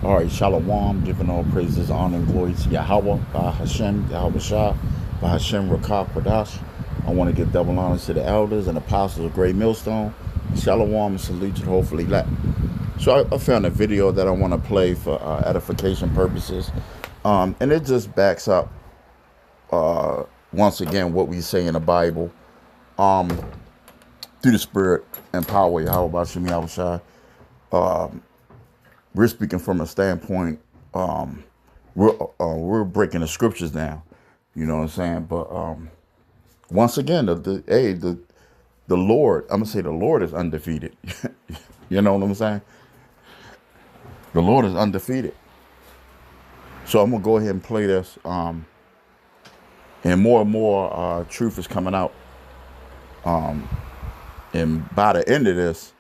All right, Shalom, giving all praises, honor, and glory to Yahweh, by Hashem, Yahweh Shah, by Hashem, Rakah, Quadash. I want to give double honors to the elders and apostles of Great Millstone. Shalom and salute to the hopefully elect. So I found a video that I want to play for edification purposes. And it just backs up, once again, what we say in the Bible, through the Spirit and power of Yahweh, by Hashem, Yahweh Shah. We're speaking from a standpoint, we're breaking the scriptures down, you know what I'm saying? But once again, the Lord, I'm gonna say the Lord is undefeated. You know what I'm saying? The Lord is undefeated. So I'm gonna go ahead and play this, and more truth is coming out. And by the end of this,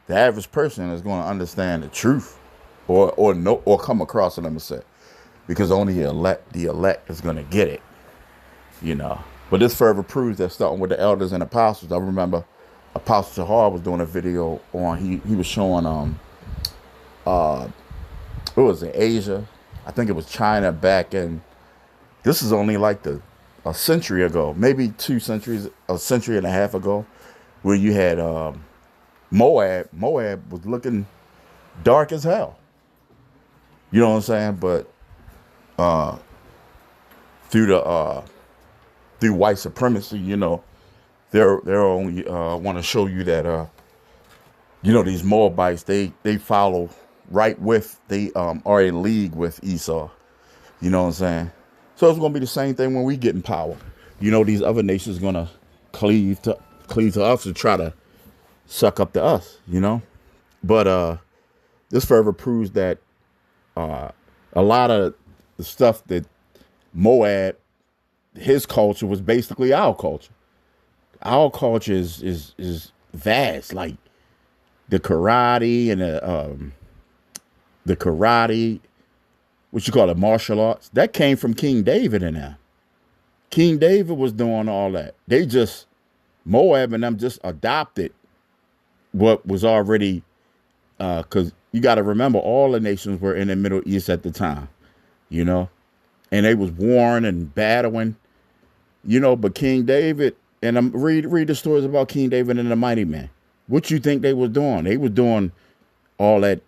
the average person is going to understand the truth, or know, or come across it. I'm gonna say, because only the elect is going to get it, you know. But this further proves that starting with the elders and apostles. I remember Apostle Shahar was doing a video on. He was showing it was in Asia. I think it was China back in. This is only like a century ago, maybe 2 centuries, a century and a half ago, where you had Moab. Moab was looking dark as hell. You know what I'm saying? But through white supremacy, you know, they're only want to show you that you know, these Moabites, they follow right with, they are in league with Esau. You know what I'm saying? So it's gonna be the same thing when we get in power. You know, these other nations gonna cleave to us and try to suck up to us, you know. But this further proves that a lot of the stuff that Moab, his culture, was basically our culture. Our culture is vast, like the karate and the karate, what you call it, martial arts. That came from King David and them. King David was doing all that. They just, Moab and them just adopted what was already, because you got to remember, all the nations were in the Middle East at the time, you know, and they was warring and battling, you know. But King David, and read the stories about King David and the mighty men. What you think they was doing? They was doing all that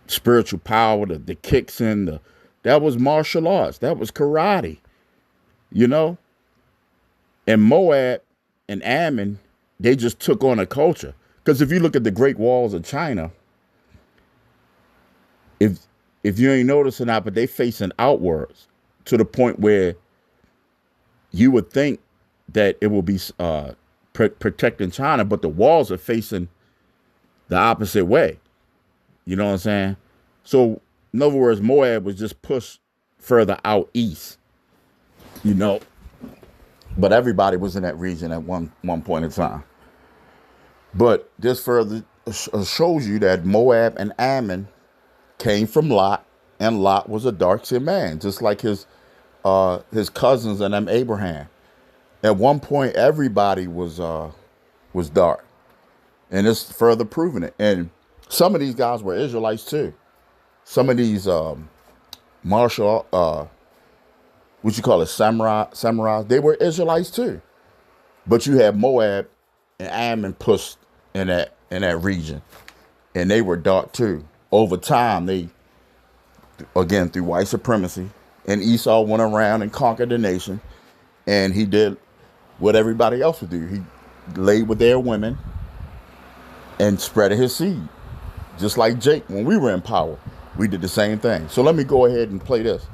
spiritual power, the kicks and that was martial arts, that was karate, you know. And Moab and Ammon, they just took on a culture. Because if you look at the Great Walls of China, if you ain't noticing that, but they facing outwards to the point where you would think that it will be protecting China, but the walls are facing the opposite way. You know what I'm saying? So in other words, Moab was just pushed further out east, you know. But everybody was in that region at one point in time. But this further shows you that Moab and Ammon came from Lot, and Lot was a dark-skinned man, just like his cousins and them Abraham. At one point, everybody was dark, and it's further proving it. And some of these guys were Israelites too. Some of these martial, what you call it, samurais, they were Israelites too. But you had Moab and Ammon pushed in that region, and they were dark too. Over time, they, again, through white supremacy, and Esau went around and conquered the nation, and he did what everybody else would do. He laid with their women and spread his seed. Just like Jake, when we were in power, we did the same thing. So let me go ahead and play this.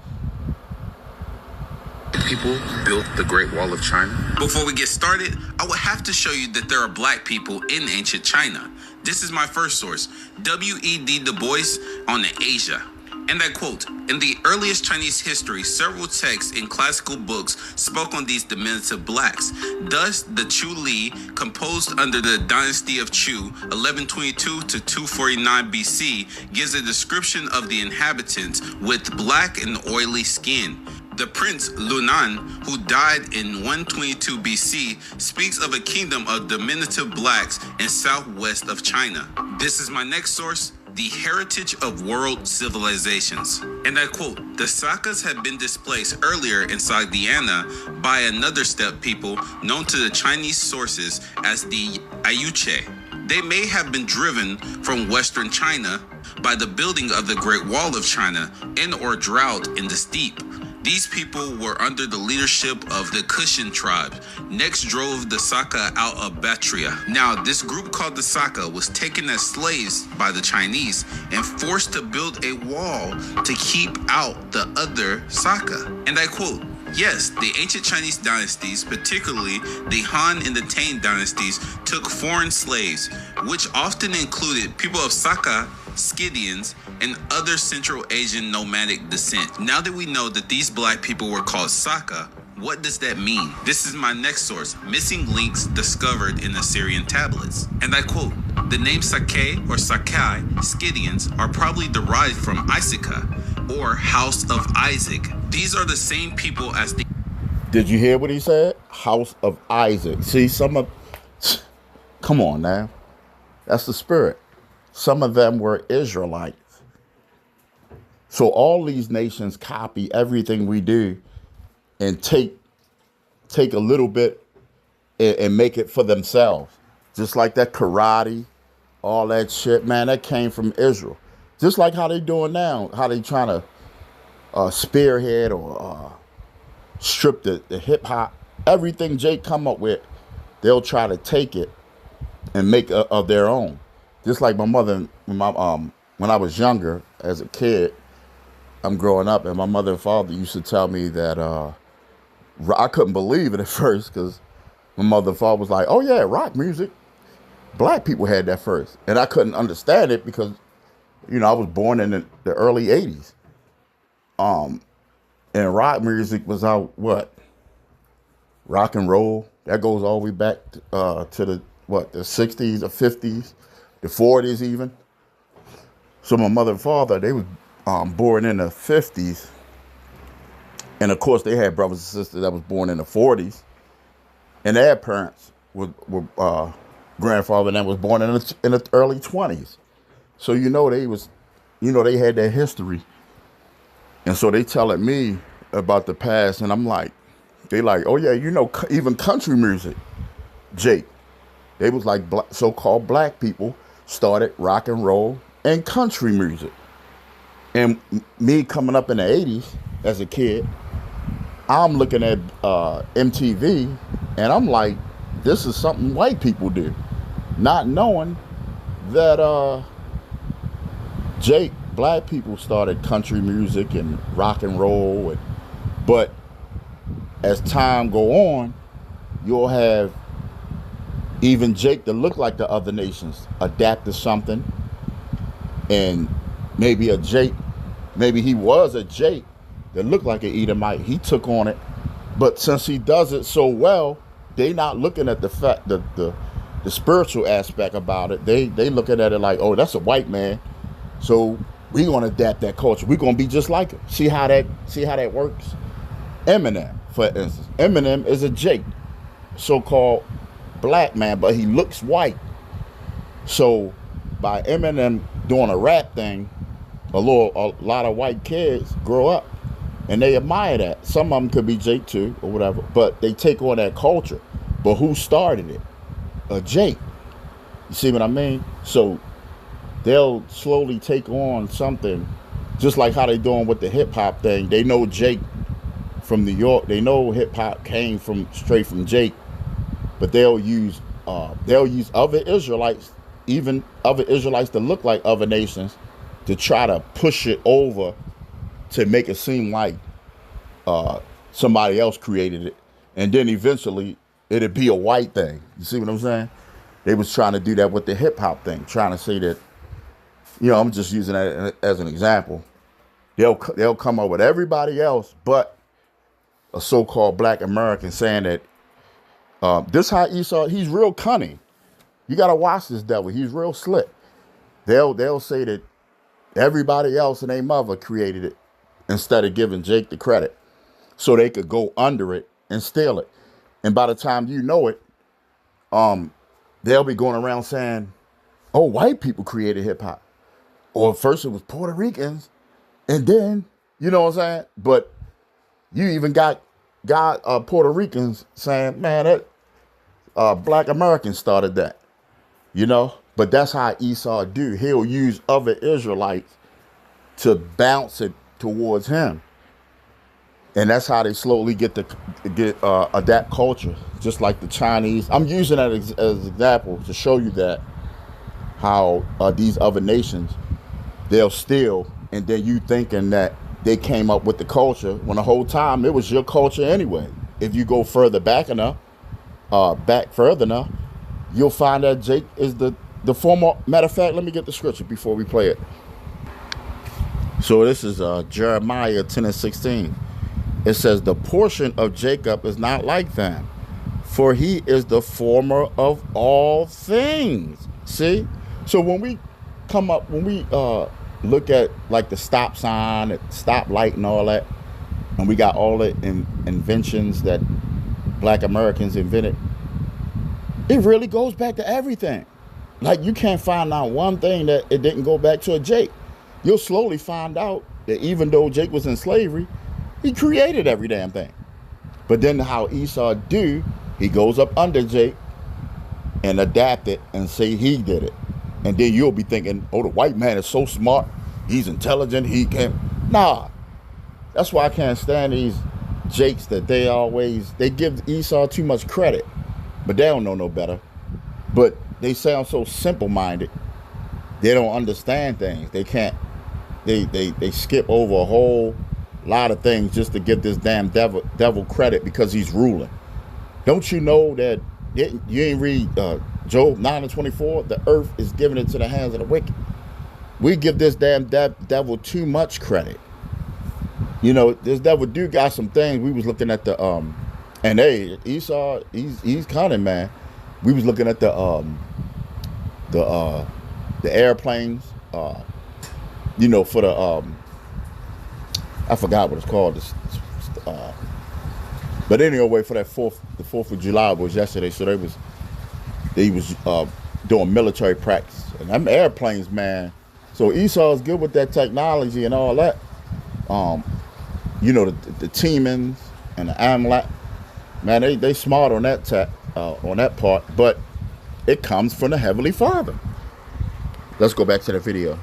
People built the Great Wall of China. Before we get started, I would have to show you that there are black people in ancient China. This is my first source, W.E.D. Du Bois on the Asia. And I quote, "In the earliest Chinese history, several texts in classical books spoke on these diminutive blacks. Thus, the Chu Li, composed under the dynasty of Chu, 1122 to 249 BC, gives a description of the inhabitants with black and oily skin. The prince Lunan, who died in 122 BC, speaks of a kingdom of diminutive blacks in southwest of China. This is my next source, The Heritage of World Civilizations. And I quote, the Sakas had been displaced earlier in Sogdiana by another steppe people known to the Chinese sources as the Ayuche. They may have been driven from western China by the building of the Great Wall of China and or drought in the steppe. These people were under the leadership of the Kushan tribe. Next drove the Saka out of Bactria. Now, this group called the Saka was taken as slaves by the Chinese and forced to build a wall to keep out the other Saka. And I quote, yes, the ancient Chinese dynasties, particularly the Han and the Tang dynasties, took foreign slaves, which often included people of Saka, Scythians, and other Central Asian nomadic descent. Now that we know that these black people were called Saka, what does that mean? This is my next source, missing links discovered in Assyrian tablets. And I quote, the name Sakai or Sakai, Scythians, are probably derived from Isaka, or House of Isaac. These are the same people as the... Did you hear what he said? House of Isaac. See, come on now. That's the spirit. Some of them were Israelites. So all these nations copy everything we do and take a little bit and make it for themselves. Just like that karate, all that shit, man, that came from Israel. Just like how they doing now, how they trying to spearhead or strip the hip hop. Everything Jake come up with, they'll try to take it and make of their own. Just like my mother, when I was younger, as a kid, I'm growing up, and my mother and father used to tell me that I couldn't believe it at first because my mother and father was like, oh yeah, rock music, black people had that first. And I couldn't understand it because, you know, I was born in the early 80s. And rock music was out, what? Rock and roll, that goes all the way back to the 60s or 50s, the 40s even. So my mother and father, they was born in the 50s. And of course they had brothers and sisters that was born in the 40s. And their parents were grandfather that was born in the early 20s. So they had that history. And so they telling me about the past, and I'm like, they like, oh yeah, even country music, Jake. They was like so-called black people started rock and roll and country music. And me coming up in the 80s as a kid, I'm looking at MTV, and I'm like, this is something white people do. Not knowing that Jake, black people started country music and rock and roll. But as time go on, you'll have even Jake that look like the other nations adapt to something. And maybe he was a Jake that looked like an Edomite. He took on it. But since he does it so well, they not looking at the fact that the spiritual aspect about it. They looking at it like, oh, that's a white man. So we gonna adapt that culture. We're gonna be just like him. See how that works? Eminem, for instance. Eminem is a Jake, so-called black man, but he looks white. So by Eminem doing a rap thing, a lot of white kids grow up and they admire that. Some of them could be Jake too or whatever, but they take on that culture. But who started it? A Jake. You see what I mean? So they'll slowly take on something, just like how they doing with the hip hop thing. They know Jake from New York. They know hip hop came straight from Jake, but they'll use other Israelites, even other Israelites that look like other nations, to try to push it over to make it seem like somebody else created it, and then eventually it'd be a white thing. You see what I'm saying? They was trying to do that with the hip hop thing, trying to say that, I'm just using that as an example. They'll come up with everybody else but a so-called black American saying that this how Esau, he's real cunning. You got to watch this devil. He's real slick. They'll say that everybody else and their mother created it instead of giving Jake the credit. so they could go under it and steal it. And by the time you know it, they'll be going around saying, "Oh, white people created hip hop," or first it was Puerto Ricans, and then you know what I'm saying. But you even got Puerto Ricans saying, "Man, that Black Americans started that," you know. But that's how Esau do. He'll use other Israelites to bounce it towards him. And that's how they slowly get adapt culture, just like the Chinese. I'm using that as an example to show you that how these other nations, they'll steal, and then you thinking that they came up with the culture when the whole time it was your culture anyway. If you go back further enough, you'll find that Jake is the former. Matter of fact, let me get the scripture before we play it. So this is Jeremiah 10:16. It says, "The portion of Jacob is not like them, for he is the former of all things." See? So when we look at like the stop sign, the stop light and all that, and we got all the inventions that Black Americans invented, it really goes back to everything. Like, you can't find out one thing that it didn't go back to a Jake. You'll slowly find out that even though Jake was in slavery, he created every damn thing. But then how Esau do, he goes up under Jake and adapt it and say he did it. And then you'll be thinking, oh, the white man is so smart, he's intelligent, he can. Nah. That's why I can't stand these Jakes that they give Esau too much credit. But they don't know no better. But they sound so simple-minded. They don't understand things. They can't. They skip over a whole lot of things just to give this damn devil credit because he's ruling. Don't you know that you ain't read Job 9:24? The earth is giving it to the hands of the wicked. We give this damn devil too much credit. You know, this devil do got some things. We was looking at the and hey, Esau, he's cunning, man. We was looking at the airplanes, you know, for the I forgot what it's called. But anyway, for that the 4th of July was yesterday, so they was doing military practice, and them airplanes, man. So Esau's good with that technology and all that. You know, the Tiemens and the Amlat, man, they smart on that part, but it comes from the Heavenly Father. Let's go back to the video.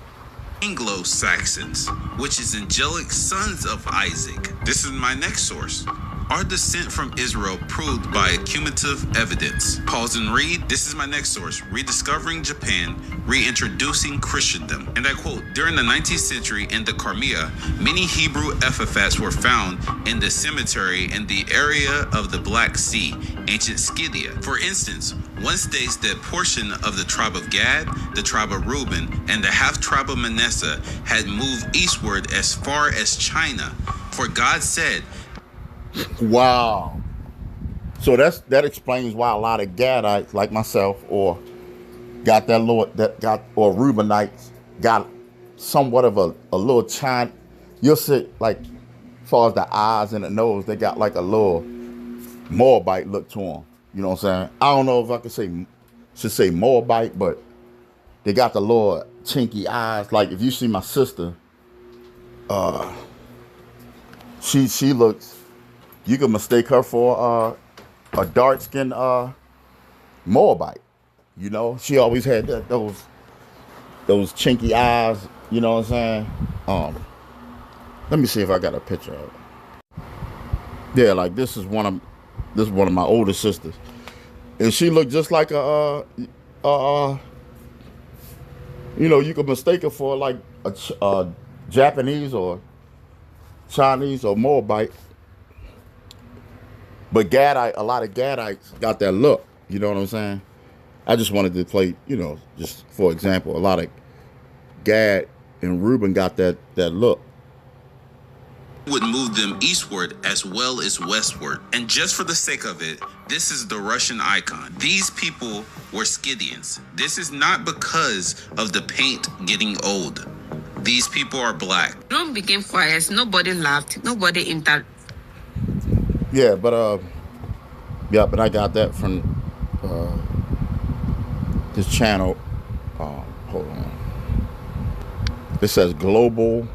Anglo-Saxons, which is angelic sons of Isaac. This is my next source. Our descent from Israel proved by cumulative evidence. Pause and read. This is my next source. Rediscovering Japan, reintroducing Christendom. And I quote, during the 19th century in the Crimea, many Hebrew epitaphs were found in the cemetery in the area of the Black Sea, ancient Scythia. For instance, one states that portion of the tribe of Gad, the tribe of Reuben, and the half tribe of Manasseh had moved eastward as far as China. For God said, wow. So that explains why a lot of Gadites like myself or Reubenites got somewhat of a little China. You'll see, like, as far as the eyes and the nose, they got like a little Moabite look to them. You know what I'm saying? I don't know if I should say Moabite, but they got the little chinky eyes. Like, if you see my sister, she looks, you can mistake her for a dark-skinned Moabite. You know, she always had those chinky eyes. You know what I'm saying? Let me see if I got a picture of her. Yeah, like this is one of my older sisters, and she looked just like you know, you could mistake her for like a Japanese or Chinese or Moabite. But a lot of Gadites got that look. You know what I'm saying? I just wanted to play, you know, just for example, a lot of Gad and Reuben got that look. Would move them eastward as well as westward. And just for the sake of it, this is the Russian icon. These people were Scythians. This is not because of the paint getting old. These people are black. Room became quiet. Nobody laughed. Nobody Yeah, but yeah, but I got that from this channel. Hold on. It says global,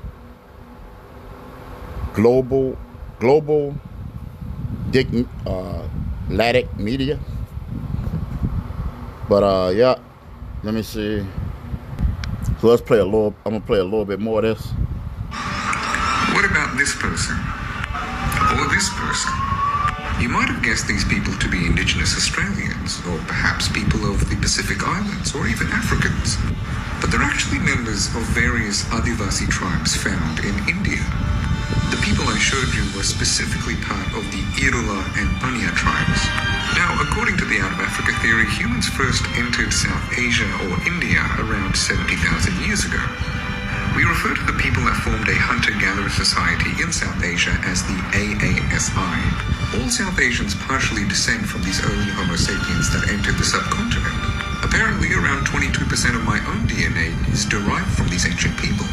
global, Dick, Latic Media. But yeah, let me see. So let's play a little. I'm gonna play a little bit more of this. What about this person? Or this person? You might have guessed these people to be indigenous Australians, or perhaps people of the Pacific Islands, or even Africans. But they're actually members of various Adivasi tribes found in India. The people I showed you were specifically part of the Irula and Punya tribes. Now, according to the Out of Africa theory, humans first entered South Asia or India around 70,000 years ago. We refer to the people that formed a hunter-gatherer society in South Asia as the AASI. All South Asians partially descend from these early Homo sapiens that entered the subcontinent. Apparently, around 22% of my own DNA is derived from these ancient people.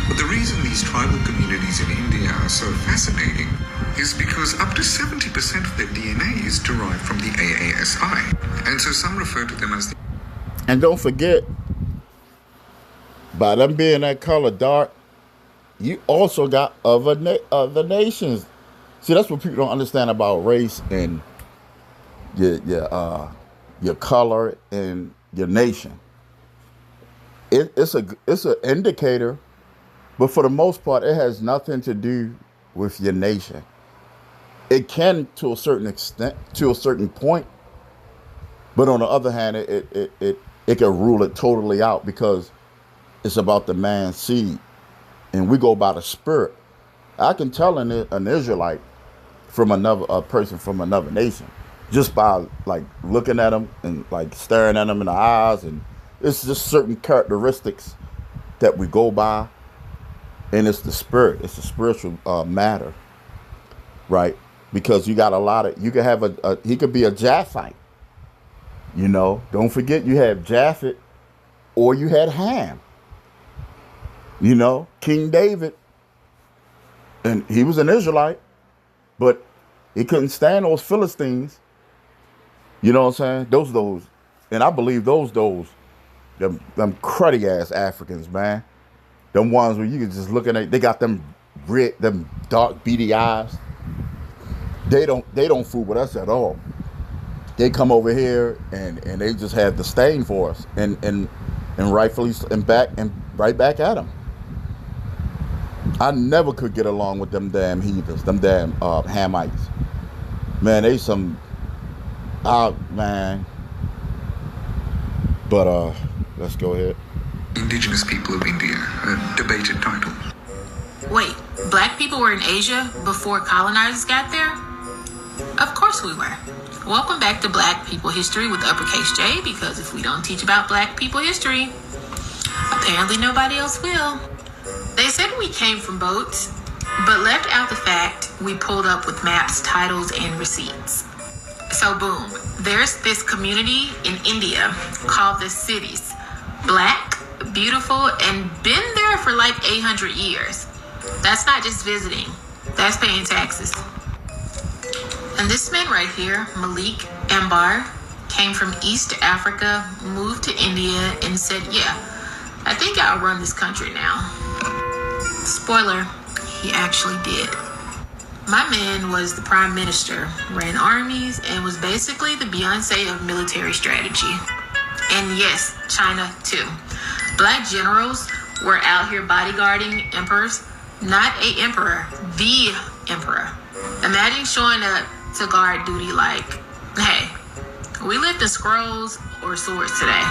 But the reason these tribal communities in India are so fascinating is because up to 70% of their DNA is derived from the AASI. And so some refer to them as the... And don't forget, by them being that color dark, you also got other nations. See, that's what people don't understand about race and your color and your nation. It's an indicator, but for the most part, it has nothing to do with your nation. It can, to a certain extent, to a certain point, but on the other hand, it can rule it totally out because it's about the man's seed, and we go by the spirit. I can tell an Israelite from a person from another nation just by like looking at them and like staring at them in the eyes, and it's just certain characteristics that we go by, and it's the spirit. It's the spiritual matter, right? Because you got a lot of, you could have he could be a Japhite. You know, don't forget you had Japhet or you had Ham. You know, King David, and he was an Israelite, but he couldn't stand those Philistines. You know what I'm saying? Those, and I believe those, them cruddy ass Africans, man. Them ones where you can just look at, they got them red, them dark beady eyes. They don't fool with us at all. They come over here and they just have disdain for us, and rightfully right back at them. I never could get along with them damn heathens, them damn Hamites. Man, they some man. But let's go ahead. Indigenous people of India, a debated title. Wait, black people were in Asia before colonizers got there? Of course we were. Welcome back to Black People History with uppercase J, because if we don't teach about black people history, apparently nobody else will. They said we came from boats, but left out the fact we pulled up with maps, titles, and receipts. So boom, there's this community in India called the Siddhis. Black, beautiful, and been there for like 800 years. That's not just visiting, that's paying taxes. And this man right here, Malik Ambar, came from East Africa, moved to India, and said, yeah, I think I'll run this country now. Spoiler, he actually did. My man was the prime minister, ran armies, and was basically the Beyonce of military strategy. And yes, China too. Black generals were out here bodyguarding emperors, not a emperor, the emperor. Imagine showing up to guard duty like, hey, we lift the scrolls or swords today.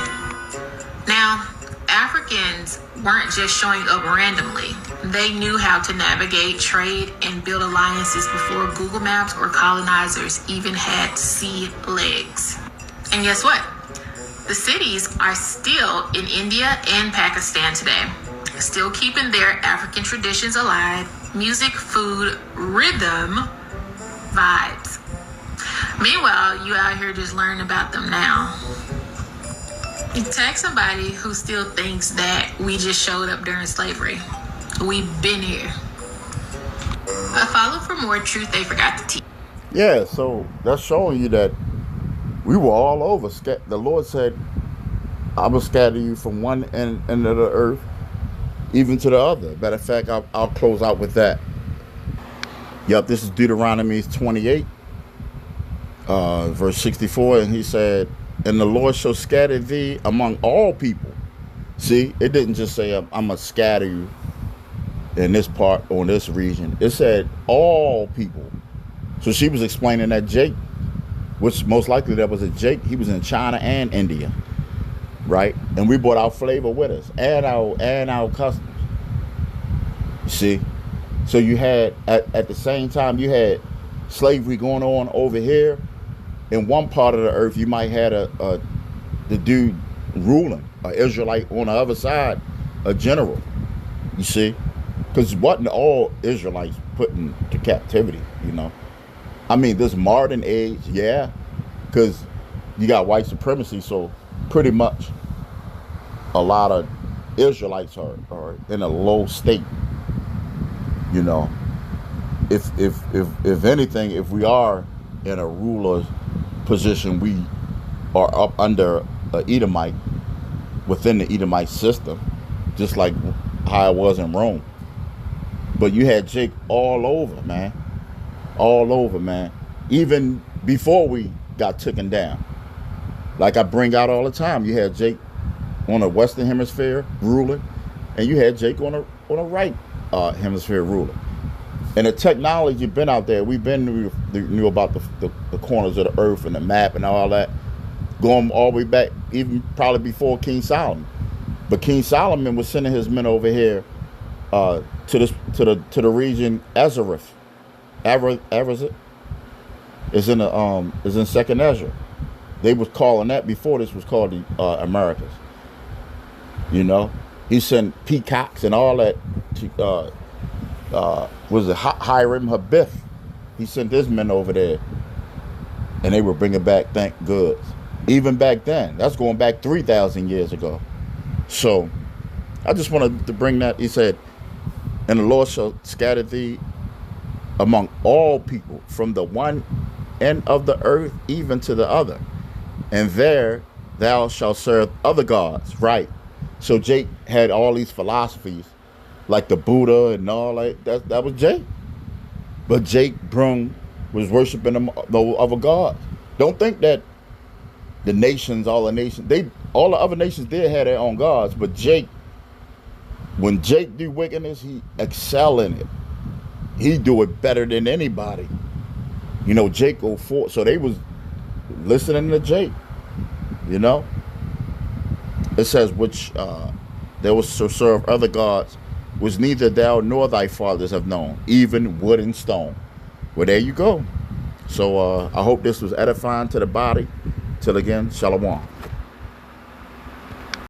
Now, Africans weren't just showing up randomly. They knew how to navigate, trade, and build alliances before Google Maps or colonizers even had sea legs. And guess what? The Siddhis are still in India and Pakistan today, still keeping their African traditions alive, music, food, rhythm, vibes. Meanwhile, you out here just learning about them now. Tag somebody who still thinks that we just showed up during slavery. We've been here. Follow for more truth they forgot to teach. Yeah, so that's showing you that we were all over. The Lord said, I will scatter you from one end of the earth even to the other. Matter of fact, I'll close out with that. Yep, this is Deuteronomy 28, verse 64. And he said, and the Lord shall scatter thee among all people. See, it didn't just say, I'm going to scatter you in this part or in this region. It said all people. So she was explaining that Jake, which most likely that was a Jake, he was in China and India, right? And we brought our flavor with us and our customs. You see? So you had, at the same time, you had slavery going on over here. In one part of the earth, you might have the dude ruling, an Israelite on the other side, a general. You see? Because it wasn't all Israelites put into captivity, you know. I mean, this modern age, yeah, because you got white supremacy, so pretty much a lot of Israelites are in a low state. You know, if anything, if we are in a ruler position, we are up under an Edomite, within the Edomite system, just like how it was in Rome. But you had Jake all over, man. All over, man. Even before we got taken down. Like I bring out all the time, you had Jake on the Western Hemisphere ruling, and you had Jake on the right hemisphere ruling. And the technology been out there. We've been knew about the corners of the earth and the map and all that, going all the way back, even probably before King Solomon. But King Solomon was sending his men over here to the region Azareth. Azareth is in Second Ezra. They was calling that before this was called the Americas. You know, he sent peacocks and all that to was it Hiram Habith. He sent his men over there, and they were bringing back goods. Even back then, that's going back 3,000 years ago. So I just wanted to bring that. He said, and the Lord shall scatter thee among all people, from the one end of the earth even to the other, and there thou shalt serve other gods. Right. So Jake had all these philosophies, like the Buddha and all that. That was Jake. But Jake was worshiping the other gods. Don't think that all the other nations did have their own gods, but Jake, when Jake do wickedness, he excel in it. He do it better than anybody. You know, Jake go forth. So they was listening to Jake. You know, it says which there was to serve other gods, which neither thou nor thy fathers have known, even wood and stone. Well, there you go. So I hope this was edifying to the body. Till again, shalom.